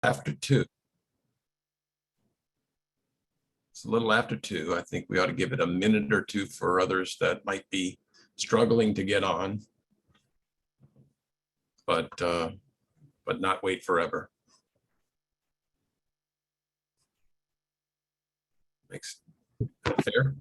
After 2. It's a little after 2. I think we ought to give it a minute or two for others that might be struggling to get on. But not wait forever. Makes that fair?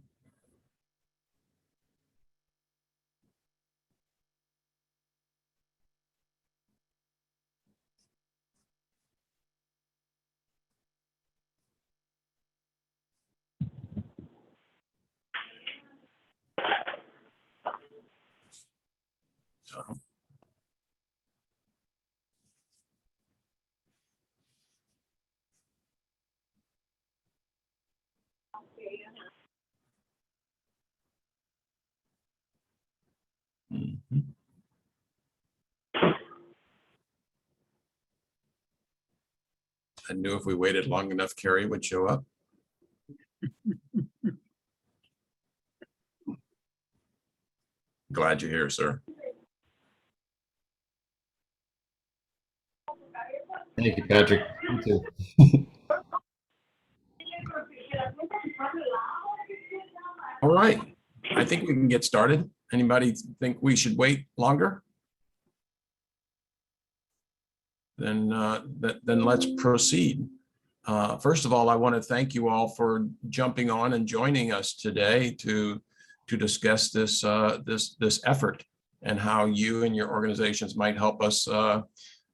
So. Mhm. I knew if we waited long enough, Carrie would show up. Glad you're here, sir. Thank you, Patrick. You too. All right. I think we can get started. Anybody think we should wait longer? Then let's proceed. First of all, I want to thank you all for jumping on and joining us today to discuss this effort and how you and your organizations might help us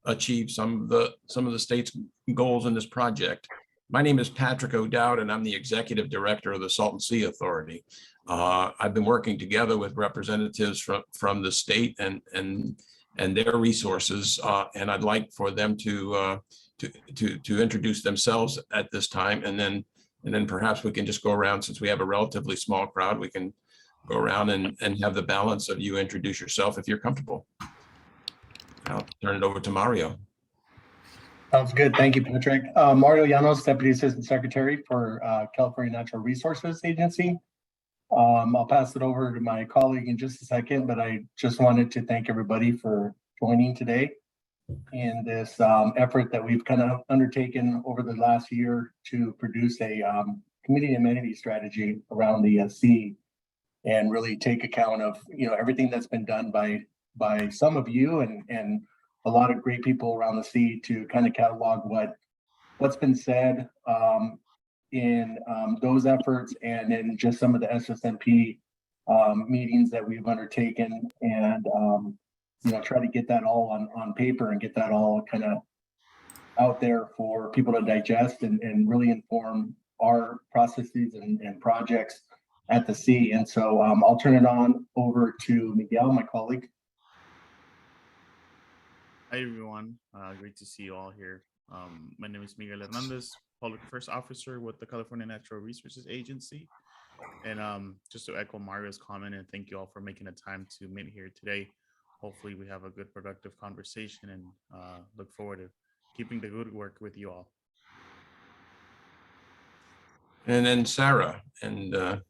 achieve some of the state's goals in this project. My name is Patrick O'Dowd, and I'm the Executive Director of the Salton Sea Authority. I've been working together with representatives from the state and their resources, and I'd like for them to introduce themselves at this time, and then perhaps we can just go around, since we have a relatively small crowd, we can go around and have the balance of you introduce yourself if you're comfortable. I'll turn it over to Mario. Sounds good. Thank you, Patrick. Mario Llanos, Deputy Assistant Secretary for California Natural Resources Agency. I'll pass it over to my colleague in just a second, but I just wanted to thank everybody for joining today in this effort that we've kind of undertaken over the last year to produce a community amenity strategy around the sea, and really take account of everything that's been done by some of you and a lot of great people around the sea to kind of catalog what's been said in those efforts, and in just some of the SSMP meetings that we've undertaken, and try to get that all on paper and get that all kind of out there for people to digest and really inform our processes and projects at the sea. And so I'll turn it on over to Miguel, my colleague. Hi everyone, great to see you all here. My name is Miguel Hernandez, Public Affairs Officer with the California Natural Resources Agency. And just to echo Mario's comment, and thank you all for making the time to meet here today. Hopefully we have a good productive conversation, and look forward to keeping the good work with you all. And then Sarah, and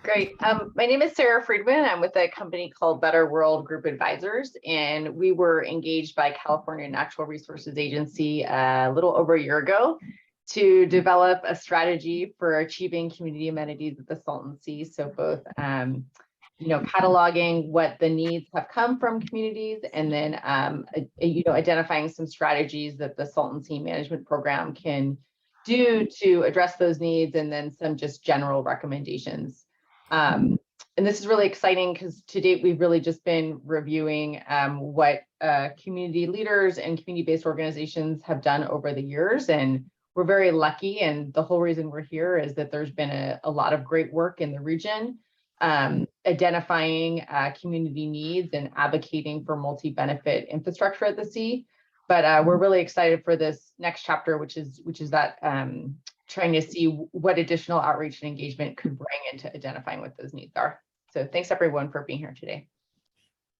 Great. My name is Sarah Friedman. I'm with a company called Better World Group Advisors, and we were engaged by California Natural Resources Agency a little over a year ago to develop a strategy for achieving community amenities at the Salton Sea. So both, cataloging what the needs have come from communities, and then, identifying some strategies that the Salton Sea Management Program can do to address those needs, and then some just general recommendations. And this is really exciting because to date, we've really just been reviewing what community leaders and community-based organizations have done over the years. And we're very lucky. And the whole reason we're here is that there's been a lot of great work in the region, identifying community needs and advocating for multi-benefit infrastructure at the sea. But we're really excited for this next chapter, which is that trying to see what additional outreach and engagement could bring into identifying what those needs are. So thanks everyone for being here today.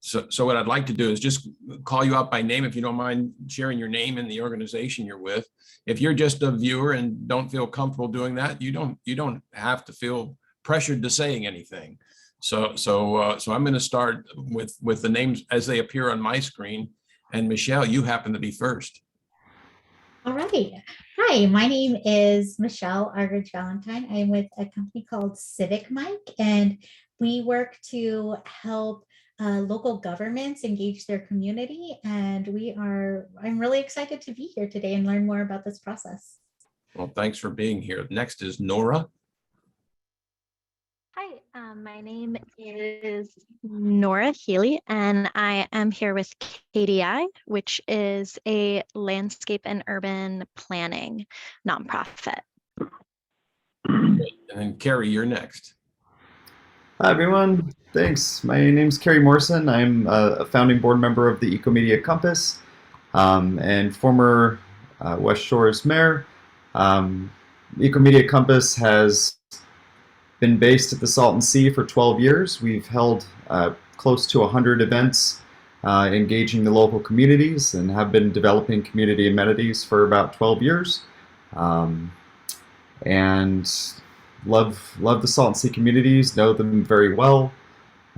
So what I'd like to do is just call you out by name, if you don't mind sharing your name and the organization you're with. If you're just a viewer and don't feel comfortable doing that, you don't have to feel pressured to saying anything. So I'm going to start with the names as they appear on my screen. And Michelle, you happen to be first. All right. Hi, my name is Michelle Argridge Valentine. I'm with a company called Civic Mike, and we work to help local governments engage their community. And I'm really excited to be here today and learn more about this process. Well, thanks for being here. Next is Nora. Hi, my name is Nora Healy, and I am here with KDI, which is a landscape and urban planning nonprofit. And then Carrie, you're next. Hi, everyone. Thanks. My name's Kerry Morrison. I'm a founding board member of the Ecomedia Compass and former West Shores mayor. Ecomedia Compass has been based at the Salton Sea for 12 years. We've held close to 100 events engaging the local communities and have been developing community amenities for about 12 years. And love the Salton Sea communities, know them very well,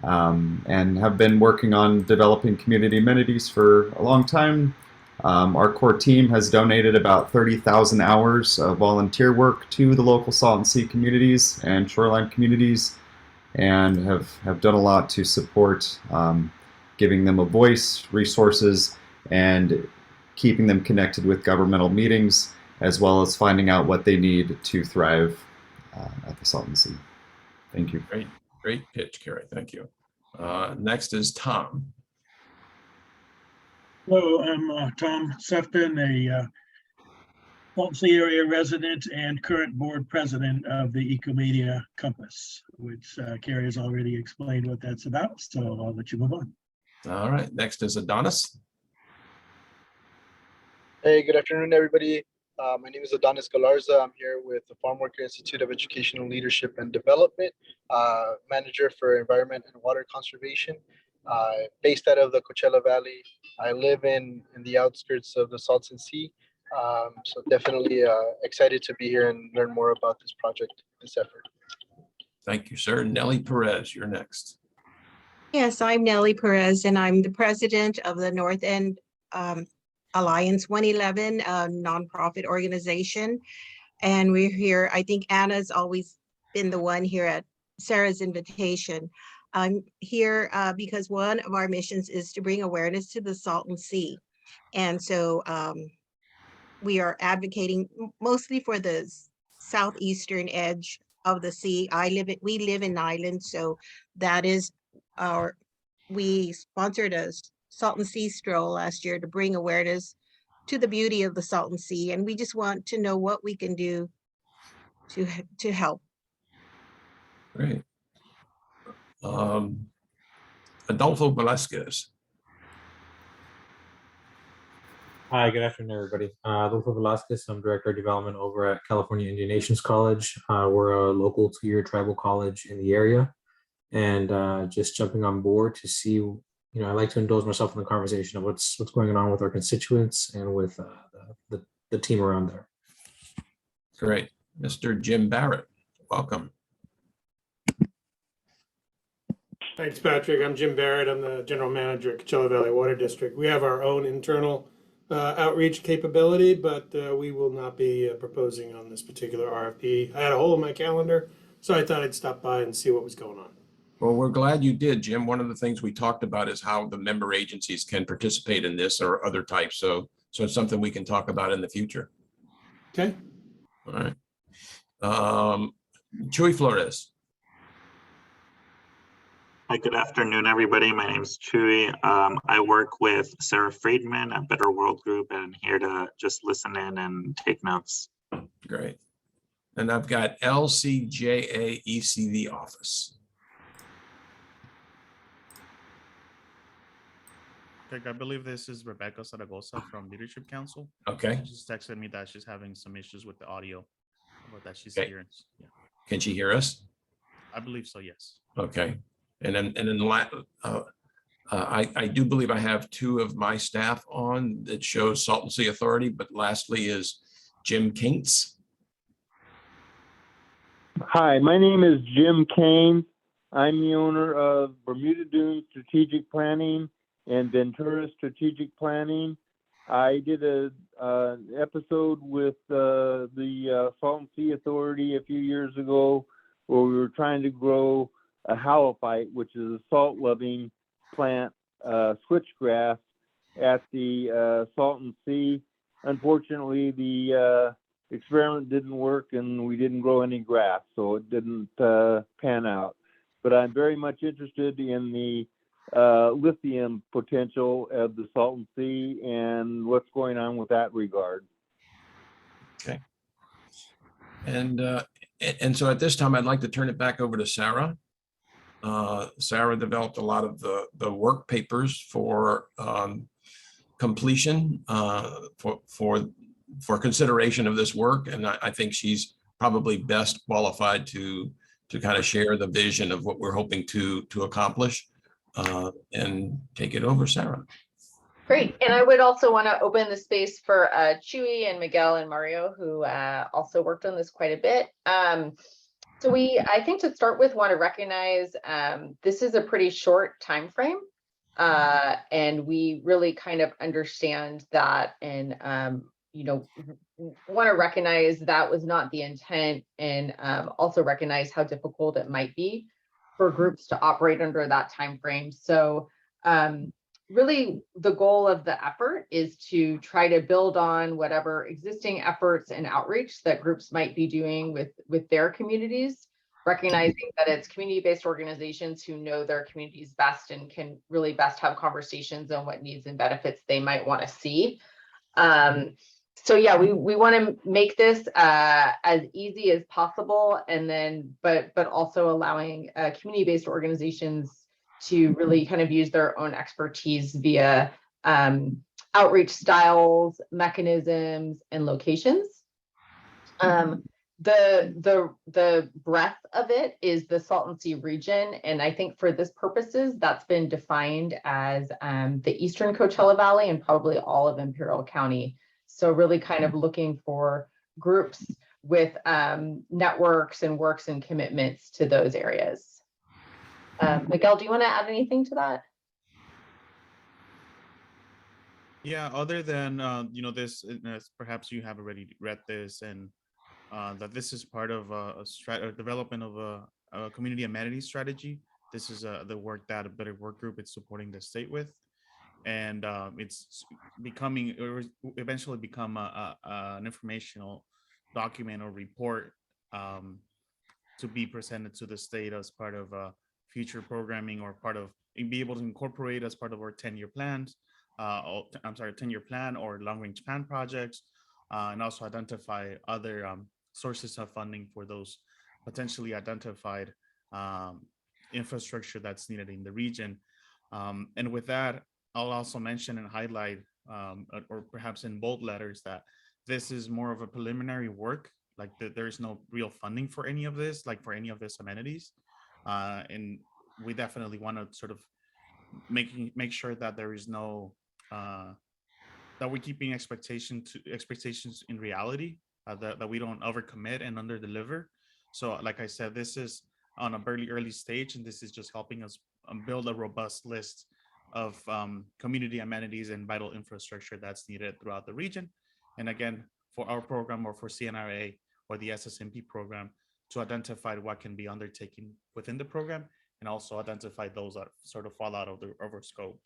and have been working on developing community amenities for a long time. Our core team has donated about 30,000 hours of volunteer work to the local Salton Sea communities and shoreline communities, and have done a lot to support giving them a voice, resources, and keeping them connected with governmental meetings, as well as finding out what they need to thrive at the Salton Sea. Thank you. Great pitch, Carrie. Thank you. Next is Tom. Hello, I'm Tom Sefton, a Salton Sea area resident and current board president of the Ecomedia Compass, which Carrie has already explained what that's about, so I'll let you move on. All right. Next is Adonis. Hey, good afternoon, everybody. My name is Adonis Galarza. I'm here with the Farm Worker Institute of Educational Leadership and Development, manager for environment and water conservation, based out of the Coachella Valley. I live in the outskirts of the Salton Sea, so definitely excited to be here and learn more about this project, this effort. Thank you, sir. Nellie Perez, you're next. Yes, I'm Nellie Perez, and I'm the president of the North End Alliance 111, a nonprofit organization. And we're here, I think Anna's always been the one here at Sarah's invitation. I'm here because one of our missions is to bring awareness to the Salton Sea. And so we are advocating mostly for the southeastern edge of the sea. We live in Island, so that is we sponsored a Salton Sea stroll last year to bring awareness to the beauty of the Salton Sea, and we just want to know what we can do to help. Great. Adolfo Velasquez. Hi, good afternoon, everybody. Adolfo Velasquez, I'm Director of Development over at California Indian Nations College. We're a local two-year tribal college in the area, and just jumping on board to see, I like to indulge myself in the conversation of what's going on with our constituents and with the team around there. Great. Mr. Jim Barrett, welcome. Thanks, Patrick. I'm Jim Barrett. I'm the general manager at Coachella Valley Water District. We have our own internal outreach capability, but we will not be proposing on this particular RFP. I had a hole in my calendar, so I thought I'd stop by and see what was going on. Well, we're glad you did, Jim. One of the things we talked about is how the member agencies can participate in this or other types. So it's something we can talk about in the future. Okay. All right. Chuy Flores. Hi, good afternoon, everybody. My name is Chuy. I work with Sarah Friedman at Better World Group, and I'm here to just listen in and take notes. Great. And I've got LCJA ECV office. I believe this is Rebecca Zaragoza from Leadership Council. Okay. She just texted me that she's having some issues with the audio, but that she's Okay. here. Yeah. Can she hear us? I believe so, yes. Okay. And then I do believe I have two of my staff on that shows Salton Sea Authority, but lastly is Jim Kintz. Hi, my name is Jim Kane. I'm the owner of Bermuda Dunes Strategic Planning and Ventura Strategic Planning. I did a episode with the Salton Sea Authority a few years ago where we were trying to grow a halophyte, which is a salt-loving plant, switchgrass, at the Salton Sea. Unfortunately, the experiment didn't work and we didn't grow any grass, so it didn't pan out. But I'm very much interested in the lithium potential of the Salton Sea and what's going on with that regard. Okay. And so at this time, I'd like to turn it back over to Sarah. Sarah developed a lot of the work papers for completion for consideration of this work, and I think she's probably best qualified to kind of share the vision of what we're hoping to accomplish. And take it over, Sarah. Great. And I would also want to open the space for Chewy and Miguel and Mario, who also worked on this quite a bit. So I think to start with, want to recognize this is a pretty short time frame. And we really kind of understand that, and want to recognize that was not the intent, and also recognize how difficult it might be for groups to operate under that time frame. So really the goal of the effort is to try to build on whatever existing efforts and outreach that groups might be doing with their communities, recognizing that it's community-based organizations who know their communities best and can really best have conversations on what needs and benefits they might want to see. So yeah, we want to make this as easy as possible, and then but also allowing community-based organizations to really kind of use their own expertise via outreach styles, mechanisms, and locations. The breadth of it is the Salton Sea region, and I think for this purposes, that's been defined as the Eastern Coachella Valley and probably all of Imperial County. So really kind of looking for groups with networks and works and commitments to those areas. Miguel, do you want to add anything to that? Yeah, other than this, perhaps you have already read this, and that this is part of a development of a community amenity strategy. This is the work that a Better Work Group is supporting the state with, and it's becoming, or eventually become an informational document or report to be presented to the state as part of future programming, or part of be able to incorporate as part of our 10-year plans. 10-year plan or long-range plan projects, and also identify other sources of funding for those potentially identified infrastructure that's needed in the region. And with that, I'll also mention and highlight, or perhaps in bold letters, that this is more of a preliminary work. Like there is no real funding for any of this, like for any of these amenities. And we definitely want to sort of make sure that there is no that we're keeping expectations in reality, that we don't overcommit and underdeliver. So like I said, this is on a very early stage, and this is just helping us build a robust list of community amenities and vital infrastructure that's needed throughout the region. And again, for our program, or for CNRA or the SSMP program, to identify what can be undertaken within the program, and also identify those that sort of fall out of our scope.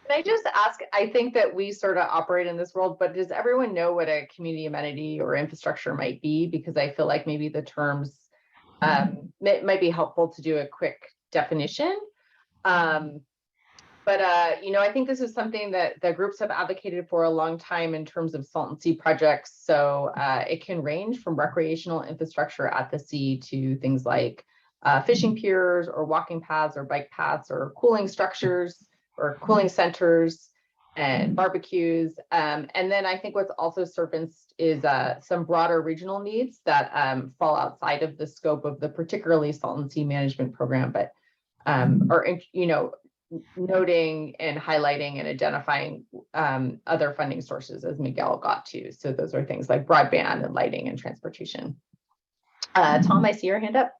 Can I just ask, I think that we sort of operate in this world, but does everyone know what a community amenity or infrastructure might be? Because I feel like maybe the terms might be helpful to do a quick definition. But I think this is something that the groups have advocated for a long time in terms of Salton Sea projects. So it can range from recreational infrastructure at the sea to things like fishing piers or walking paths or bike paths or cooling structures or cooling centers and barbecues. And then I think what's also surfaced is some broader regional needs that fall outside of the scope of the particularly Salton Sea Management Program, but are noting and highlighting and identifying other funding sources, as Miguel got to. So those are things like broadband and lighting and transportation. Tom, I see your hand up.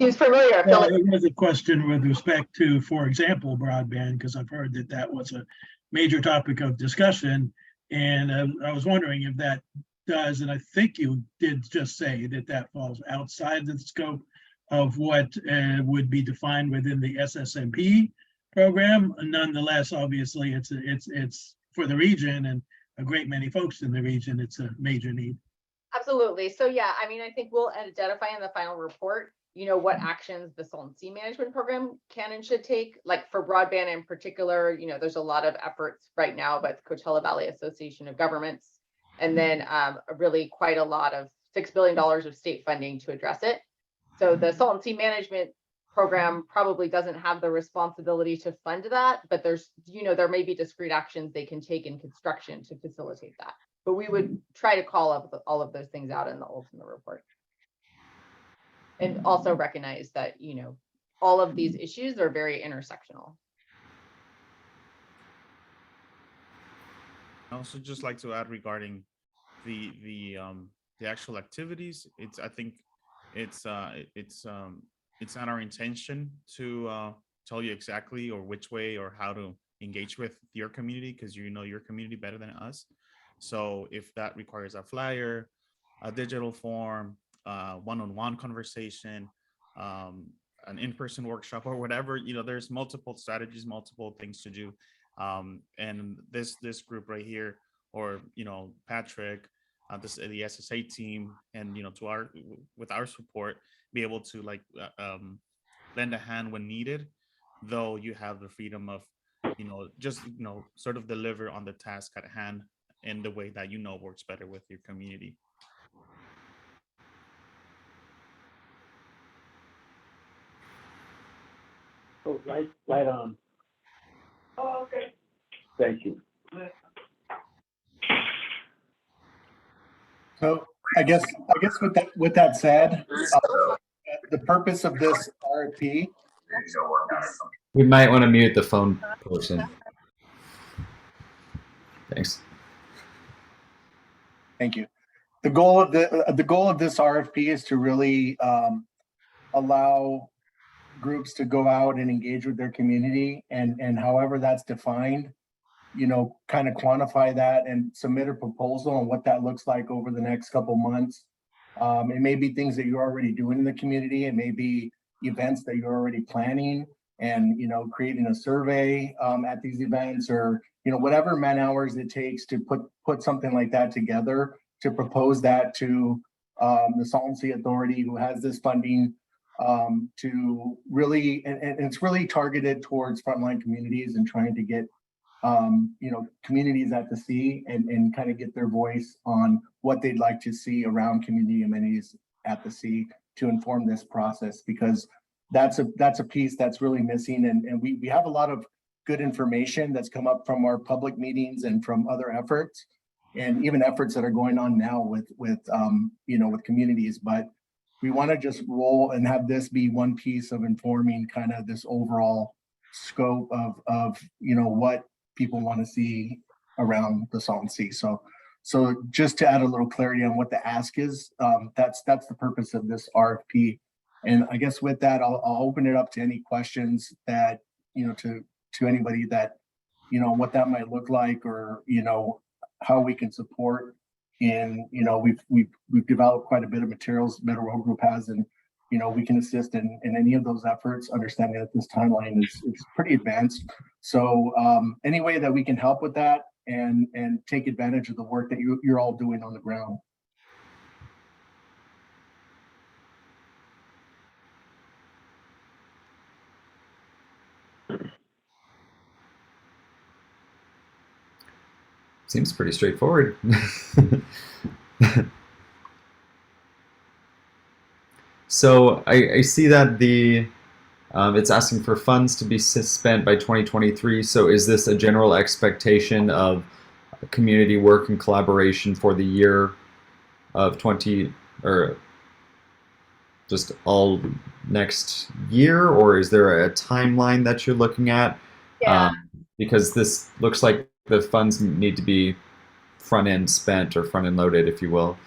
Seems familiar. I feel Well, like it was a question with respect to, for example, broadband, because I've heard that that was a major topic of discussion. And I was wondering if that does, and I think you did just say that that falls outside the scope of what would be defined within the SSMP program. Nonetheless, obviously, it's for the region and a great many folks in the region. It's a major need. absolutely. So yeah, I mean, I think we'll identify in the final report, what actions the Salton Sea Management Program can and should take. Like for broadband in particular, there's a lot of efforts right now by the Coachella Valley Association of Governments, and then really quite a lot of $6 billion of state funding to address it. So the Salton Sea Management Program probably doesn't have the responsibility to fund that, but there's, there may be discrete actions they can take in construction to facilitate that. But we would try to call up all of those things out in the ultimate report. And also recognize that, all of these issues are very intersectional. I also just like to add regarding the actual activities. I think it's not our intention to tell you exactly or which way or how to engage with your community, because you know your community better than us. So if that requires a flyer, a digital form, one-on-one conversation, an in-person workshop or whatever, there's multiple strategies, multiple things to do. And this group right here, or Patrick, the SSA team, and with our support, be able to lend a hand when needed, though you have the freedom of just sort of deliver on the task at hand in the way that works better with your community. Oh, right on. Oh, okay. Thank you. So I guess with that said, the purpose of this RFP. We might want to mute the phone person. Thanks. Thank you. The goal of this RFP is to really allow groups to go out and engage with their community, and however that's defined, kind of quantify that and submit a proposal on what that looks like over the next couple months. It may be things that you're already doing in the community. It may be events that you're already planning, and creating a survey at these events, or whatever man hours it takes to put something like that together, to propose that to the Salton Sea Authority, who has this funding, to really, and it's really targeted towards frontline communities and trying to get communities at the sea and kind of get their voice on what they'd like to see around community amenities at the sea to inform this process, because that's a piece that's really missing. And we have a lot of good information that's come up from our public meetings and from other efforts, and even efforts that are going on now with communities. But we want to just roll and have this be one piece of informing kind of this overall scope of what people want to see around the Salton Sea. So just to add a little clarity on what the ask is, that's the purpose of this RFP. And I guess with that, I'll open it up to any questions that, to anybody that, what that might look like, or, how we can support in, we've developed quite a bit of materials, Better World Group has, and, we can assist in any of those efforts, understanding that this timeline is pretty advanced. So any way that we can help with that and take advantage of the work that you're all doing on the ground. Seems pretty straightforward. So I see that it's asking for funds to be spent by 2023. So is this a general expectation of community work and collaboration for the year of 20, or just all next year, or is there a timeline that you're looking at? Yeah. Because this looks like the funds need to be front end spent, or front end loaded, if you will.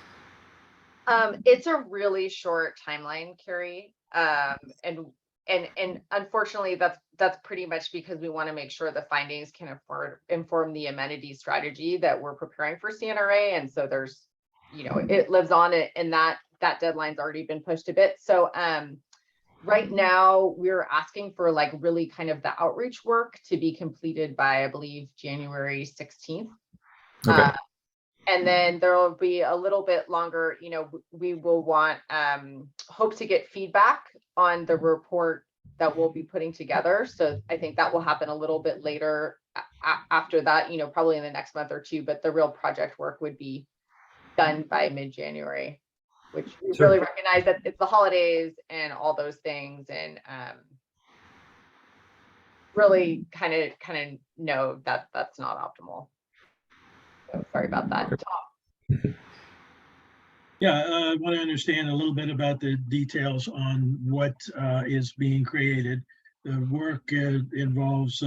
It's a really short timeline, Carrie. And unfortunately, that's pretty much because we want to make sure the findings can inform the amenity strategy that we're preparing for CNRA. And so there's, it lives on it, and that deadline's already been pushed a bit. So right now we're asking for like really kind of the outreach work to be completed by, I believe, January 16th. Okay. And then there will be a little bit longer, we will want, hope to get feedback on the report that we'll be putting together. So I think that will happen a little bit later after that, probably in the next month or two, but the real project work would be done by mid-January, which we Sure. really recognize that it's the holidays and all those things. And really kind of know that that's not optimal. So sorry about that. Tom. Yeah, I want to understand a little bit about the details on what is being created. The work involves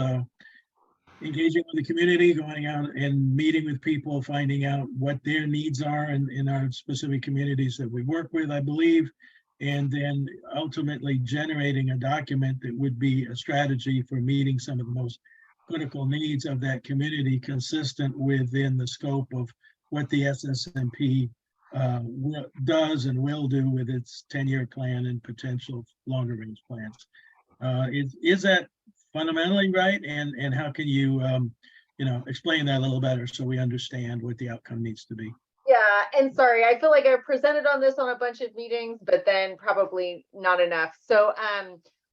engaging with the community, going out and meeting with people, finding out what their needs are in our specific communities that we work with, I believe, and then ultimately generating a document that would be a strategy for meeting some of the most critical needs of that community, consistent within the scope of what the SSMP does and will do with its 10-year plan and potential longer range plans. Is that fundamentally right? And how can you, explain that a little better so we understand what the outcome needs to be? Yeah, and sorry, I feel like I presented on this on a bunch of meetings, but then probably not enough. So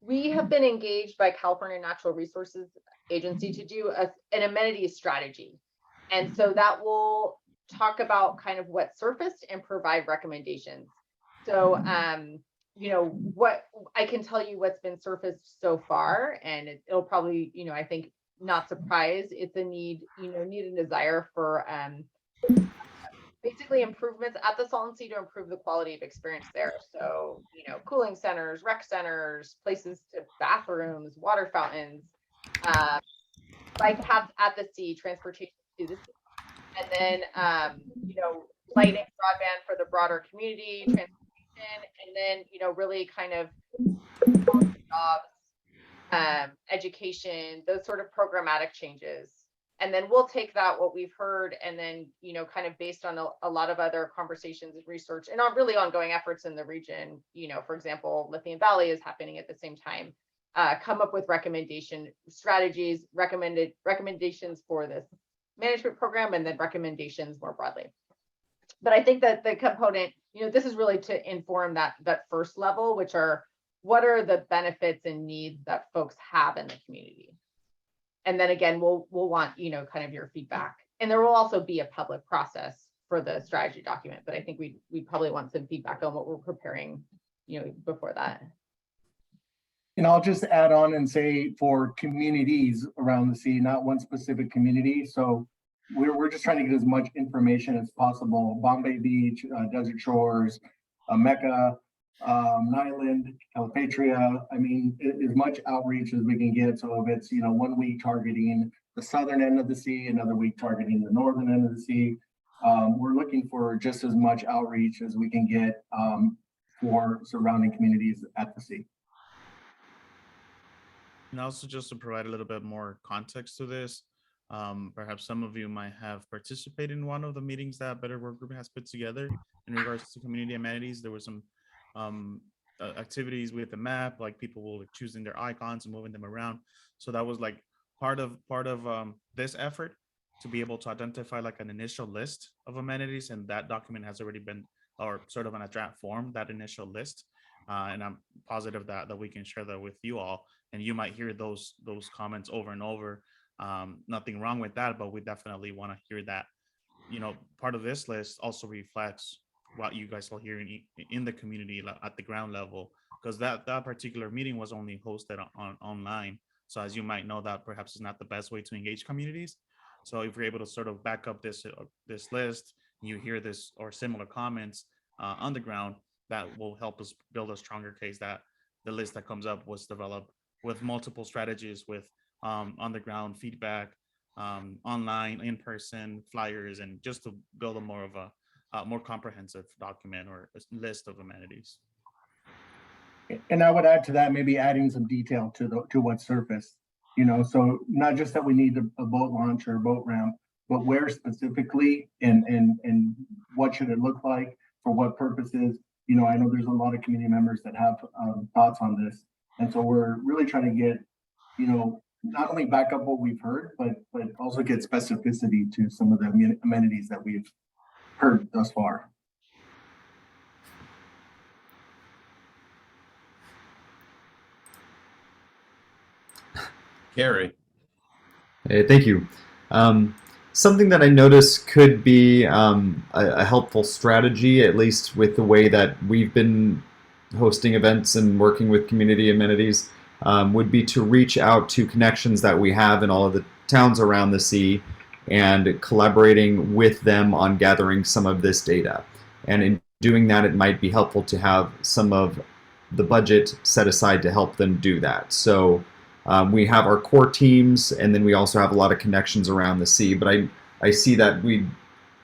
we have been engaged by California Natural Resources Agency to do an amenities strategy. And so that will talk about kind of what surfaced and provide recommendations. So, what I can tell you what's been surfaced so far, and it'll probably, I think not surprise, it's a need and desire for basically improvements at the Salton Sea to improve the quality of experience there. So, cooling centers, rec centers, places to bathrooms, water fountains, bike paths at the sea, transportation to the sea. And then, lighting, broadband for the broader community, transportation, and then, really kind of jobs, education, those sort of programmatic changes. And then we'll take that, what we've heard, and then, kind of based on a lot of other conversations and research and really ongoing efforts in the region, for example, Lithium Valley is happening at the same time, come up with recommendation strategies, recommendations for this management program, and then recommendations more broadly. But I think that the component, this is really to inform that first level, which are what are the benefits and needs that folks have in the community. And then again, we'll want, kind of your feedback. And there will also be a public process for the strategy document, but I think we probably want some feedback on what we're preparing, before that. And I'll just add on and say for communities around the sea, not one specific community. So we're just trying to get as much information as possible. Bombay Beach, Desert Shores, Mecca, Nyland, Calipatria. I mean, as much outreach as we can get. So if it's, 1 week targeting the southern end of the sea, another week targeting the northern end of the sea, we're looking for just as much outreach as we can get for surrounding communities at the sea. And also, just to provide a little bit more context to this, perhaps some of you might have participated in one of the meetings that Better Work Group has put together in regards to community amenities. There were some activities with the map, like people were choosing their icons and moving them around. So that was like part of this effort to be able to identify like an initial list of amenities, and that document has already been, or sort of in a draft form, that initial list. And I'm positive that we can share that with you all, and you might hear those comments over and over. Nothing wrong with that, but we definitely want to hear that. Part of this list also reflects what you guys will hear in the community at the ground level, because that particular meeting was only hosted online. So as you might know, that perhaps is not the best way to engage communities. So if we're able to sort of back up this list, you hear this or similar comments on the ground, that will help us build a stronger case that the list that comes up was developed with multiple strategies, with on the ground feedback, online, in person, flyers, and just to build a more comprehensive document or a list of amenities. And I would add to that, maybe adding some detail to what's surfaced, so not just that we need a boat launch or a boat ramp, but where specifically and what should it look like, for what purposes. I know there's a lot of community members that have thoughts on this. And so we're really trying to get, not only back up what we've heard, but also get specificity to some of the amenities that we've heard thus far. Gary. Hey, thank you. Something that I notice could be a helpful strategy, at least with the way that we've been hosting events and working with community amenities, would be to reach out to connections that we have in all of the towns around the sea and collaborating with them on gathering some of this data. And in doing that, it might be helpful to have some of the budget set aside to help them do that. So we have our core teams, and then we also have a lot of connections around the sea. But I see that we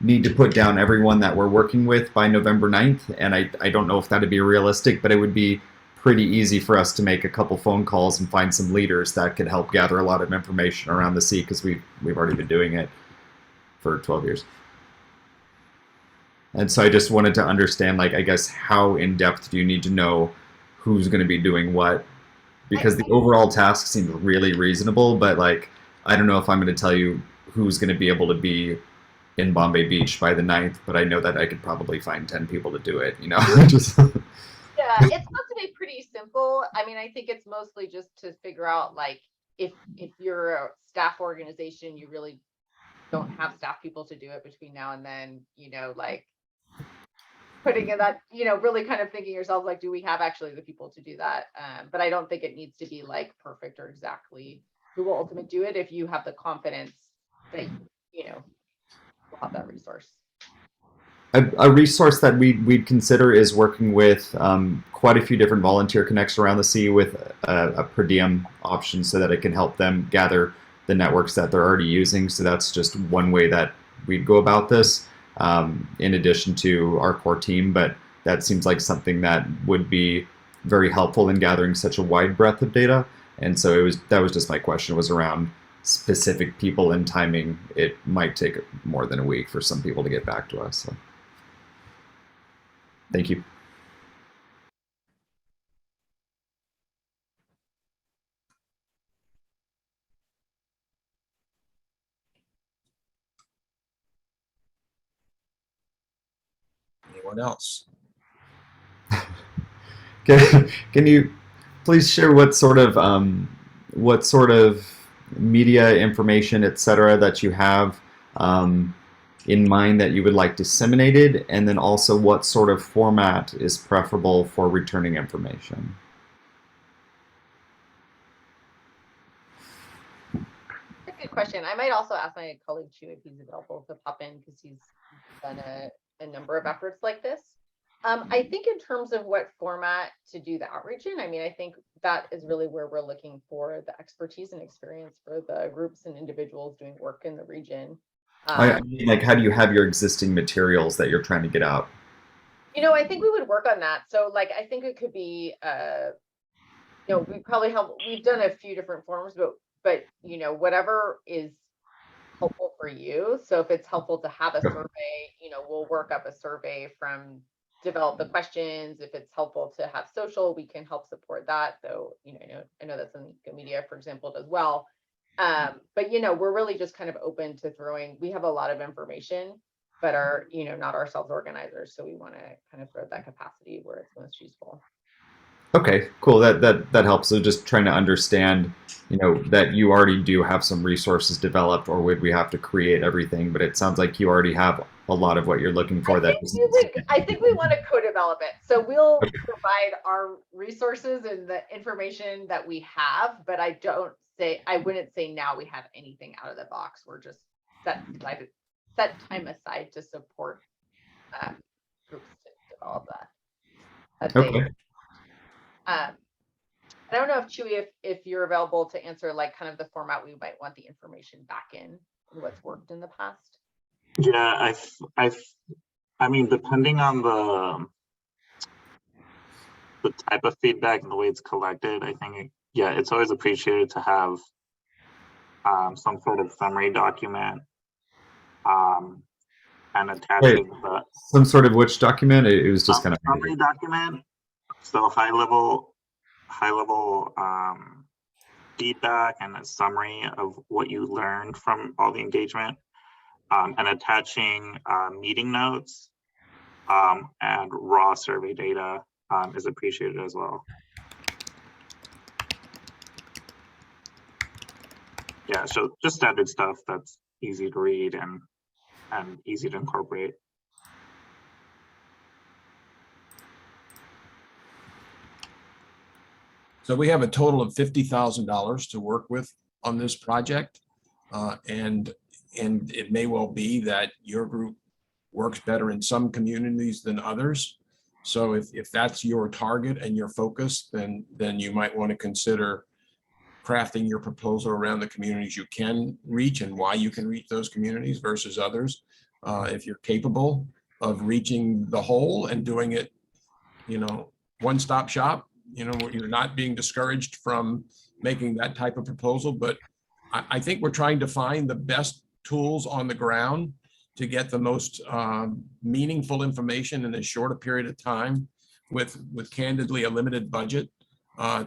need to put down everyone that we're working with by November 9th, and I don't know if that'd be realistic, but it would be pretty easy for us to make a couple phone calls and find some leaders that could help gather a lot of information around the sea, because we've already been doing it for 12 years. And so I just wanted to understand, like, I guess, how in depth do you need to know who's going to be doing what? Because the overall task seems really reasonable, but like, I don't know if I'm going to tell you who's going to be able to be in Bombay Beach by the 9th, but I know that I could probably find 10 people to do it, just Yeah, it's supposed to be pretty simple. I mean, I think it's mostly just to figure out, like, if you're a staff organization, you really don't have staff people to do it between now and then, like putting in that, really kind of thinking yourself, like, do we have actually the people to do that? But I don't think it needs to be like perfect or exactly who will ultimately do it, if you have the confidence that, will have that resource. A resource that we'd consider is working with quite a few different volunteer connects around the sea with a per diem option, so that it can help them gather the networks that they're already using. So that's just one way that we'd go about this, in addition to our core team. But that seems like something that would be very helpful in gathering such a wide breadth of data. And so that was just my question, was around specific people and timing. It might take more than a week for some people to get back to us. So. Thank you. Anyone else? Can you please share what sort of media information, etc., that you have in mind that you would like disseminated, and then also what sort of format is preferable for returning information? That's a good question. I might also ask my colleague Chu if he's available to pop in, because he's done a number of efforts like this. I think in terms of what format to do the outreach in, I mean, I think that is really where we're looking for the expertise and experience for the groups and individuals doing work in the region. I mean, like, how do you have your existing materials that you're trying to get out? I think we would work on that. So, like, I think it could be, we've done a few different forms, but whatever is helpful for you. So if it's helpful to have a survey, we'll work up a survey develop the questions. If it's helpful to have social, we can help support that. So, I know that's something Media, for example, does well. But we're really just kind of open to we have a lot of information, but are, not ourselves organizers. So we want to kind of throw that capacity where it's most useful. Okay, cool. That helps. So just trying to understand, that you already do have some resources developed, or would we have to create everything? But it sounds like you already have a lot of what you're looking for. I think we want to co-develop it. So we'll provide our resources and the information that we have, but I wouldn't say now we have anything out of the box. We're just set time aside to support groups to develop that. Okay. I don't know if Chewy, if you're available to answer, like, kind of the format we might want the information back in and what's worked in the past. Yeah, I mean, depending on the type of feedback and the way it's collected, I think, yeah, it's always appreciated to have some sort of summary document and attaching the Some sort of which document? It was just kind of summary document. So high level feedback and a summary of what you learned from all the engagement, and attaching meeting notes and raw survey data is appreciated as well. Yeah, so just standard stuff that's easy to read and easy to incorporate. So we have a total of $50,000 to work with on this project. And it may well be that your group works better in some communities than others. So if that's your target and your focus, then you might want to consider crafting your proposal around the communities you can reach and why you can reach those communities versus others. If you're capable of reaching the whole and doing it, one-stop shop, you're not being discouraged from making that type of proposal, but I think we're trying to find the best tools on the ground to get the most meaningful information in as short a period of time with candidly a limited budget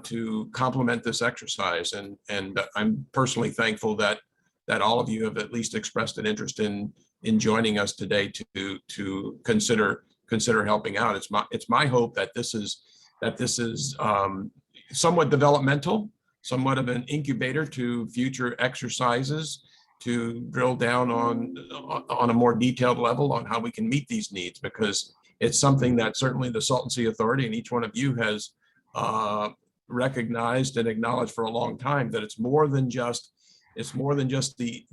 to complement this exercise. And I'm personally thankful that all of you have at least expressed an interest in joining us today to consider helping out. It's my hope that this is somewhat developmental, somewhat of an incubator to future exercises to drill down on a more detailed level on how we can meet these needs, because it's something that certainly the Salton Sea Authority and each one of you has recognized and acknowledged for a long time, that it's more than just the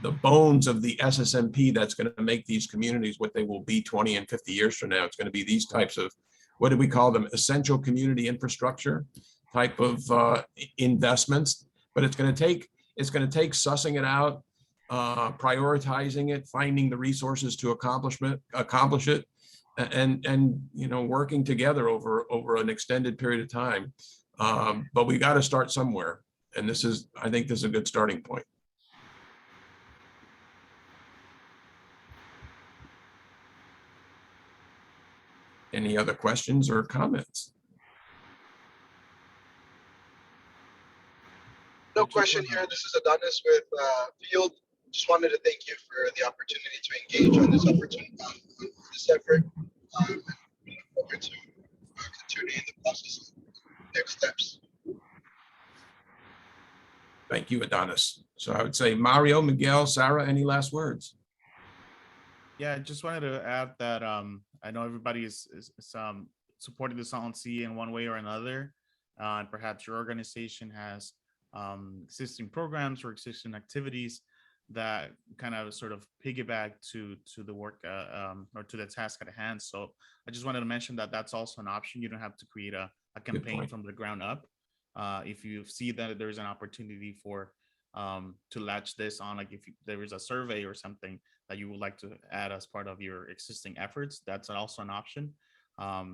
the bones of the SSMP that's going to make these communities what they will be 20 and 50 years from now. It's going to be these types of, what do we call them, essential community infrastructure type of investments. But it's going to take sussing it out, prioritizing it, finding the resources to accomplish it, and working together over an extended period of time. But we got to start somewhere, and I think this is a good starting point. Any other questions or comments? No question here. This is Adonis with Field. Just wanted to thank you for the opportunity to engage on this effort. And looking forward to continuing the process of next steps. Thank you, Adonis. So I would say Mario, Miguel, Sarah, any last words? Yeah, I just wanted to add that I know everybody is supporting the Salton Sea in one way or another, and perhaps your organization has existing programs or existing activities that kind of sort of piggyback to the work or to the task at hand. So I just wanted to mention that that's also an option. You don't have to create a campaign from the ground up. If you see that there's an opportunity for to latch this on, like if there is a survey or something that you would like to add as part of your existing efforts, that's also an option.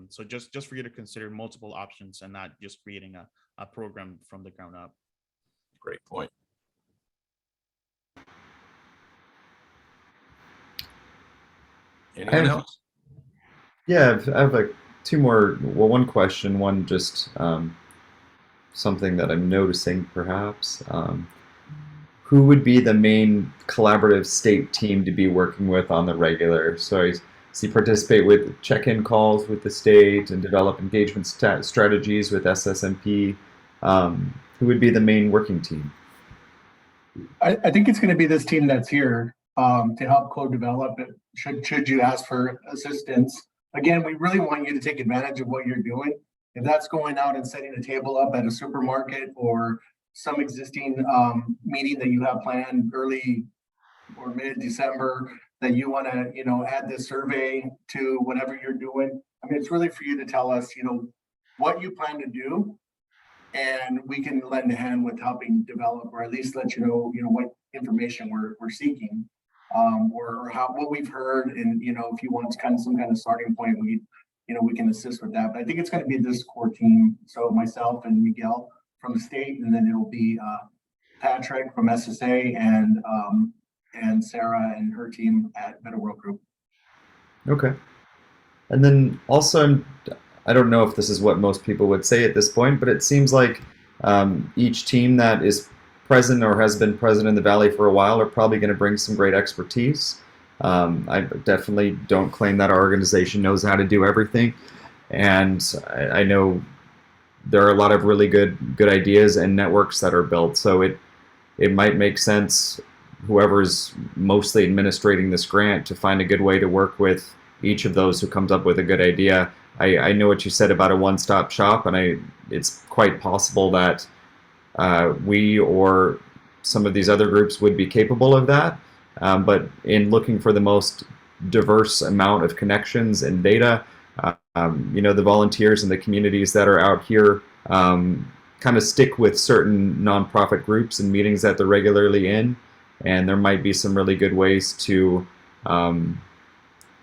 So just for you to consider multiple options and not just creating a program from the ground up. Great point. Anyone else? Yeah, I have two more. Well, one question, one just something that I'm noticing perhaps. Who would be the main collaborative state team to be working with on the regular? So I see participate with check-in calls with the state and develop engagement strategies with SSMP. Who would be the main working team? I think it's going to be this team that's here to help co-develop it. Should you ask for assistance? Again, we really want you to take advantage of what you're doing. If that's going out and setting a table up at a supermarket or some existing meeting that you have planned early or mid-December that you want to, add this survey to whatever you're doing. I mean, it's really for you to tell us, what you plan to do, and we can lend a hand with helping develop, or at least let you know, what information we're seeking, or what we've heard, and if you want some kind of starting point, we, we can assist with that. But I think it's going to be this core team. So myself and Miguel from the state, and then it'll be Patrick from SSA and Sarah and her team at Better World Group. Okay. And then also, I don't know if this is what most people would say at this point, but it seems like each team that is present or has been present in the Valley for a while are probably going to bring some great expertise. I definitely don't claim that our organization knows how to do everything. And I know there are a lot of really good ideas and networks that are built. So it might make sense, whoever's mostly administrating this grant, to find a good way to work with each of those who comes up with a good idea. I know what you said about a one-stop shop, and it's quite possible that we or some of these other groups would be capable of that. But in looking for the most diverse amount of connections and data, the volunteers and the communities that are out here kind of stick with certain nonprofit groups and meetings that they're regularly in, and there might be some really good ways to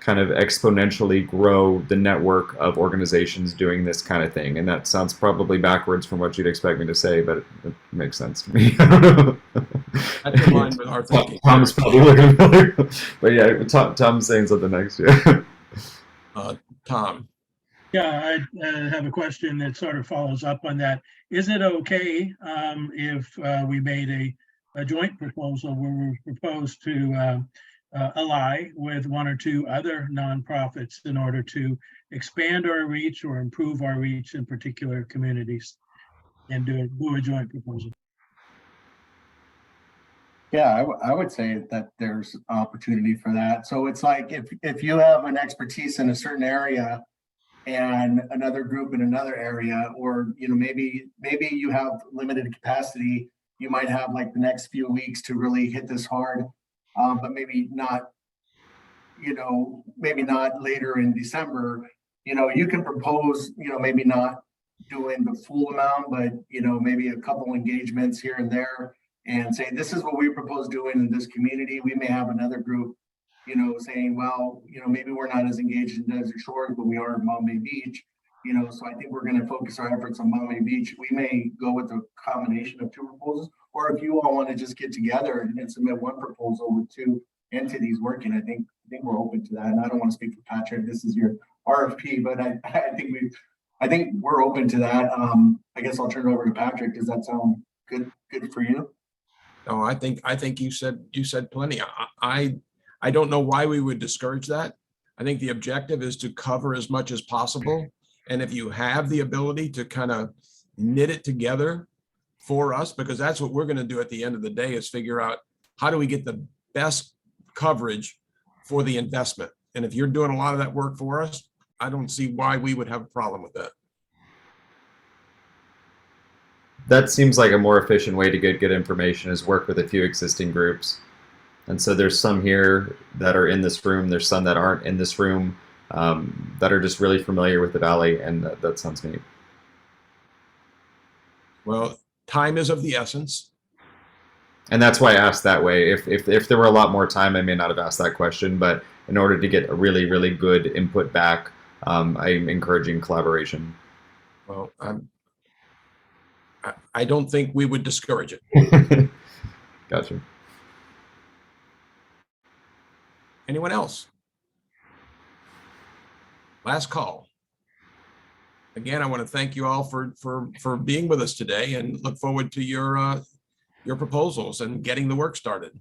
kind of exponentially grow the network of organizations doing this kind of thing. And that sounds probably backwards from what you'd expect me to say, but it makes sense to me. That's in line with our thinking. Tom's probably looking familiar. But yeah, Tom's saying something next year. Tom. Yeah, I have a question that sort of follows up on that. Is it okay if we made a joint proposal where we propose to ally with one or two other nonprofits in order to expand our reach or improve our reach in particular communities, and do a joint proposal? Yeah, I would say that there's opportunity for that. So it's like if you have an expertise in a certain area and another group in another area, or maybe you have limited capacity, you might have like the next few weeks to really hit this hard, but maybe not later in December. You can propose, maybe not doing the full amount, but maybe a couple engagements here and there, and say, this is what we propose doing in this community. We may have another group, saying, well, maybe we're not as engaged in Desert Shores, but we are in Maumee Beach. So I think we're going to focus our efforts on Maumee Beach. We may go with a combination of two proposals, or if you all want to just get together and submit one proposal with two entities working, I think we're open to that. And I don't want to speak for Patrick. This is your RFP, but I think we're open to that. I guess I'll turn it over to Patrick. Does that sound good for you? No, I think you said plenty. I don't know why we would discourage that. I think the objective is to cover as much as possible. And if you have the ability to kind of knit it together for us, because that's what we're going to do at the end of the day, is figure out how do we get the best coverage for the investment. And if you're doing a lot of that work for us, I don't see why we would have a problem with that. That seems like a more efficient way to get good information, is work with a few existing groups. And so there's some here that are in this room, there's some that aren't in this room, that are just really familiar with the Valley, and that sounds neat. Well, time is of the essence. And that's why I asked that way. If there were a lot more time, I may not have asked that question, but in order to get a really, really good input back, I'm encouraging collaboration. Well, I don't think we would discourage it. Gotcha. Anyone else? Last call. Again, I want to thank you all for being with us today, and look forward to your proposals and getting the work started.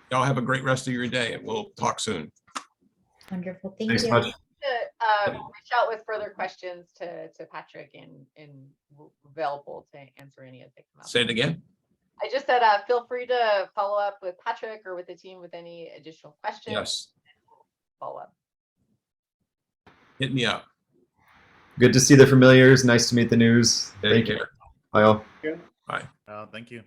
Y'all have a great rest of your day, and we'll talk soon. Wonderful. Thank Thanks you. much. Reach out with further questions to Patrick, and available to answer any as they come up. Say it again. I just said feel free to follow up with Patrick or with the team with any additional questions. Yes. Follow up. Hit me up. Good to see the familiars. Nice to meet the news. Take care. Bye all. Bye. Thank you.